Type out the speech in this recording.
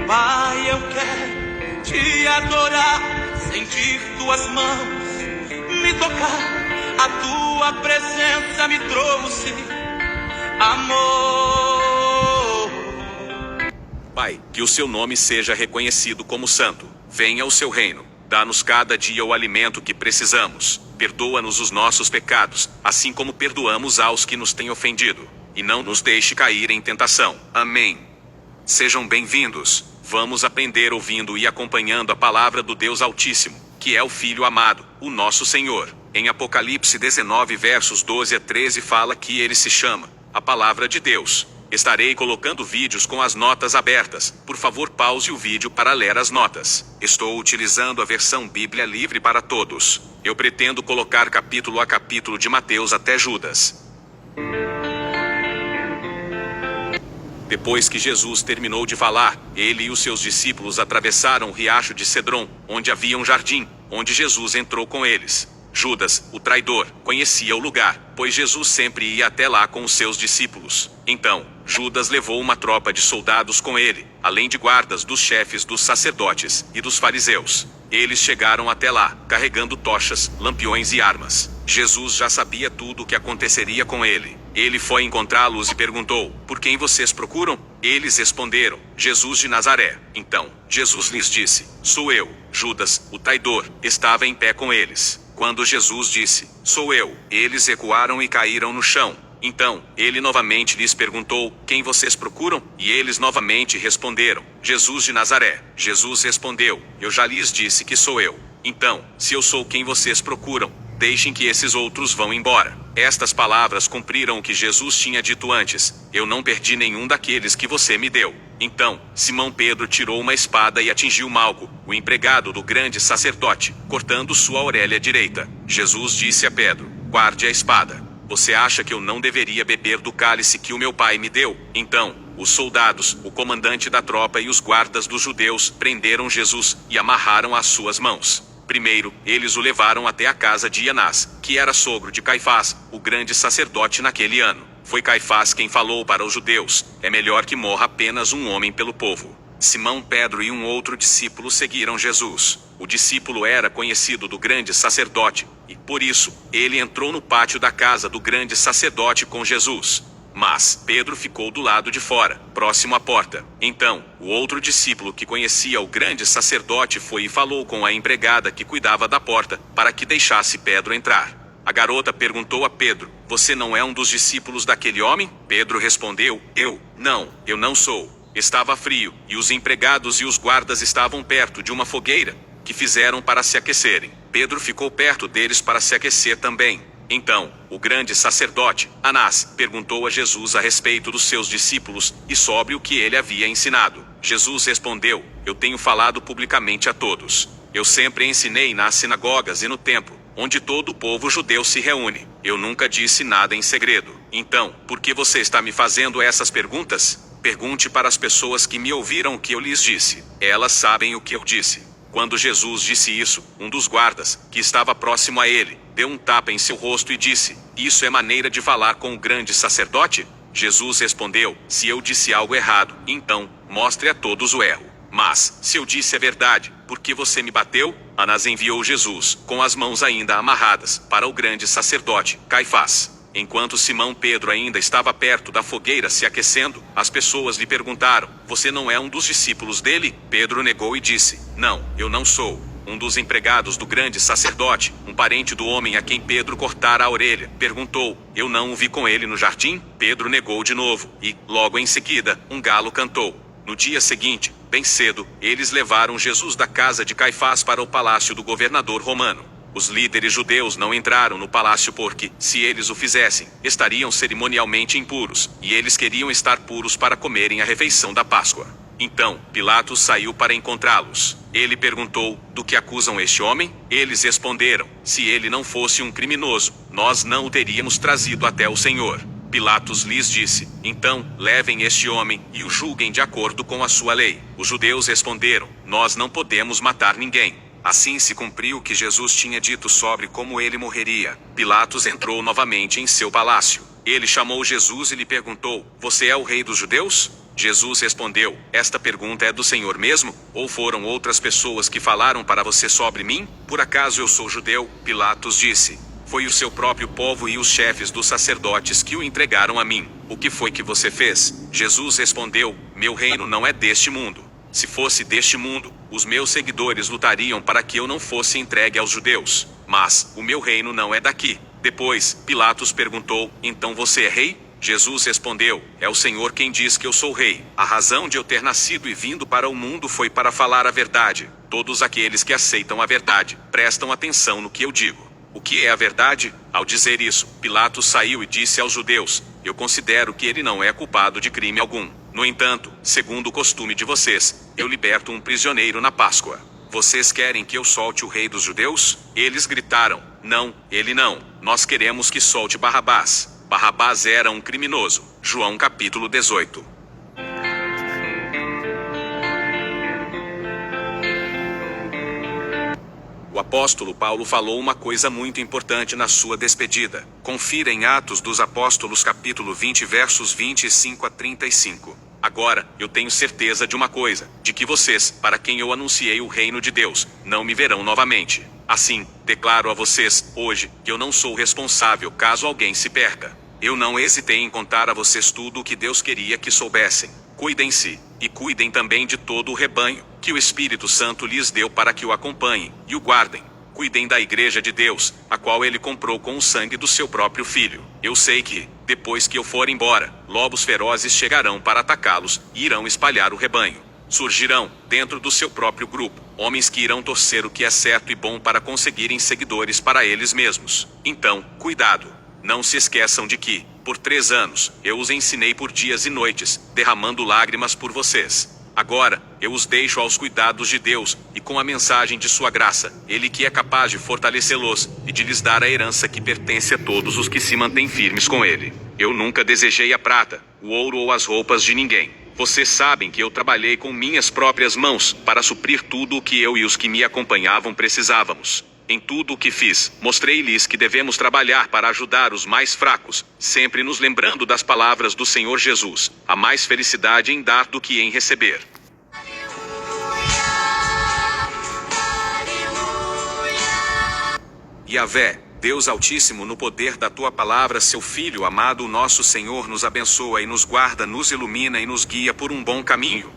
Pai, eu quero te adorar, sentir tuas mãos me tocar. A tua presença me trouxe amor. Pai, que o seu nome seja reconhecido como santo. Venha o seu reino. Dá-nos cada dia o alimento que precisamos. Perdoa-nos os nossos pecados, assim como perdoamos aos que nos têm ofendido. E não nos deixe cair em tentação. Amém. Sejam bem-vindos. Vamos aprender ouvindo e acompanhando a palavra do Deus Altíssimo, que é o Filho amado, o nosso Senhor. Em Apocalipse 19 versos 12 a 13 fala que ele se chama a Palavra de Deus. Estarei colocando vídeos com as notas abertas. Por favor, pause o vídeo para ler as notas. Estou utilizando a versão Bíblia Livre para Todos. Eu pretendo colocar capítulo a capítulo de Mateus até Judas. Depois que Jesus terminou de falar, ele e os seus discípulos atravessaram o riacho de Cedron, onde havia um jardim, onde Jesus entrou com eles. Judas, o traidor, conhecia o lugar, pois Jesus sempre ia até lá com os seus discípulos. Então, Judas levou uma tropa de soldados com ele, além de guardas dos chefes dos sacerdotes e dos fariseus. Eles chegaram até lá, carregando tochas, lampiões e armas. Jesus já sabia tudo o que aconteceria com ele. Ele foi encontrá-los e perguntou: por quem vocês procuram? Eles responderam: Jesus de Nazaré. Então, Jesus lhes disse: sou eu. Judas, o traidor, estava em pé com eles. Quando Jesus disse: sou eu, eles recuaram e caíram no chão. Então, ele novamente lhes perguntou: quem vocês procuram? E eles novamente responderam: Jesus de Nazaré. Jesus respondeu: eu já lhes disse que sou eu. Então, se eu sou quem vocês procuram, deixem que esses outros vão embora. Estas palavras cumpriram o que Jesus tinha dito antes: eu não perdi nenhum daqueles que você me deu. Então, Simão Pedro tirou uma espada e atingiu Malco, o empregado do grande sacerdote, cortando sua orelha direita. Jesus disse a Pedro: guarde a espada. Você acha que eu não deveria beber do cálice que o meu pai me deu? Então, os soldados, o comandante da tropa e os guardas dos judeus prenderam Jesus e amarraram as suas mãos. Primeiro, eles o levaram até a casa de Anás, que era sogro de Caifás, o grande sacerdote naquele ano. Foi Caifás quem falou para os judeus: é melhor que morra apenas um homem pelo povo. Simão Pedro e um outro discípulo seguiram Jesus. O discípulo era conhecido do grande sacerdote, e, por isso, ele entrou no pátio da casa do grande sacerdote com Jesus. Mas Pedro ficou do lado de fora, próximo à porta. Então, o outro discípulo que conhecia o grande sacerdote foi e falou com a empregada que cuidava da porta, para que deixasse Pedro entrar. A garota perguntou a Pedro: você não é um dos discípulos daquele homem? Pedro respondeu: eu não sou. Estava frio, e os empregados e os guardas estavam perto de uma fogueira, que fizeram para se aquecerem. Pedro ficou perto deles para se aquecer também. Então, o grande sacerdote, Anás, perguntou a Jesus a respeito dos seus discípulos e sobre o que ele havia ensinado. Jesus respondeu: eu tenho falado publicamente a todos. Eu sempre ensinei nas sinagogas e no templo, onde todo o povo judeu se reúne. Eu nunca disse nada em segredo. Então, por que você está me fazendo essas perguntas? Pergunte para as pessoas que me ouviram o que eu lhes disse. Elas sabem o que eu disse. Quando Jesus disse isso, um dos guardas, que estava próximo a ele, deu um tapa em seu rosto e disse: isso é maneira de falar com o grande sacerdote? Jesus respondeu: se eu disse algo errado, então, mostre a todos o erro. Mas, se eu disse a verdade, por que você me bateu? Anás enviou Jesus, com as mãos ainda amarradas, para o grande sacerdote, Caifás. Enquanto Simão Pedro ainda estava perto da fogueira se aquecendo, as pessoas lhe perguntaram: você não é um dos discípulos dele? Pedro negou e disse: não, eu não sou. Um dos empregados do grande sacerdote, um parente do homem a quem Pedro cortara a orelha, perguntou: eu não o vi com ele no jardim? Pedro negou de novo, e, logo em seguida, um galo cantou. No dia seguinte, bem cedo, eles levaram Jesus da casa de Caifás para o palácio do governador romano. Os líderes judeus não entraram no palácio porque, se eles o fizessem, estariam cerimonialmente impuros, e eles queriam estar puros para comerem a refeição da Páscoa. Então, Pilatos saiu para encontrá-los. Ele perguntou: do que acusam este homem? Eles responderam: se ele não fosse um criminoso, nós não o teríamos trazido até o Senhor. Pilatos lhes disse: então, levem este homem e o julguem de acordo com a sua lei. Os judeus responderam: nós não podemos matar ninguém. Assim se cumpriu o que Jesus tinha dito sobre como ele morreria. Pilatos entrou novamente em seu palácio. Ele chamou Jesus e lhe perguntou: você é o rei dos judeus? Jesus respondeu: esta pergunta é do Senhor mesmo? Ou foram outras pessoas que falaram para você sobre mim? Por acaso eu sou judeu? Pilatos disse. Foi o seu próprio povo e os chefes dos sacerdotes que o entregaram a mim. O que foi que você fez? Jesus respondeu: meu reino não é deste mundo. Se fosse deste mundo, os meus seguidores lutariam para que eu não fosse entregue aos judeus. Mas o meu reino não é daqui. Depois, Pilatos perguntou: então você é rei? Jesus respondeu: é o Senhor quem diz que eu sou rei. A razão de eu ter nascido e vindo para o mundo foi para falar a verdade. Todos aqueles que aceitam a verdade prestam atenção no que eu digo. O que é a verdade? Ao dizer isso, Pilatos saiu e disse aos judeus: eu considero que ele não é culpado de crime algum. No entanto, segundo o costume de vocês, eu liberto um prisioneiro na Páscoa. Vocês querem que eu solte o rei dos judeus? Eles gritaram: não, ele não. Nós queremos que solte Barrabás. Barrabás era um criminoso. João capítulo 18. O apóstolo Paulo falou uma coisa muito importante na sua despedida. Confira em Atos dos Apóstolos capítulo 20 versos 25 a 35. Agora, eu tenho certeza de uma coisa, de que vocês, para quem eu anunciei o reino de Deus, não me verão novamente. Assim, declaro a vocês, hoje, que eu não sou responsável caso alguém se perca. Eu não hesitei em contar a vocês tudo o que Deus queria que soubessem. Cuidem-se, e cuidem também de todo o rebanho, que o Espírito Santo lhes deu para que o acompanhem, e o guardem. Cuidem da igreja de Deus, a qual ele comprou com o sangue do seu próprio filho. Eu sei que, depois que eu for embora, lobos ferozes chegarão para atacá-los, e irão espalhar o rebanho. Surgirão, dentro do seu próprio grupo, homens que irão torcer o que é certo e bom para conseguirem seguidores para eles mesmos. Então, cuidado. Não se esqueçam de que, por 3 anos, eu os ensinei por dias e noites, derramando lágrimas por vocês. Agora, eu os deixo aos cuidados de Deus, e com a mensagem de sua graça, Ele que é capaz de fortalecê-los, e de lhes dar a herança que pertence a todos os que se mantêm firmes com Ele. Eu nunca desejei a prata, o ouro ou as roupas de ninguém. Vocês sabem que eu trabalhei com minhas próprias mãos, para suprir tudo o que eu e os que me acompanhavam precisávamos. Em tudo o que fiz, mostrei-lhes que devemos trabalhar para ajudar os mais fracos, sempre nos lembrando das palavras do Senhor Jesus: há mais felicidade em dar do que em receber. Yahvé, Deus Altíssimo, no poder da tua palavra, seu Filho amado, o nosso Senhor, nos abençoa e nos guarda, nos ilumina e nos guia por um bom caminho.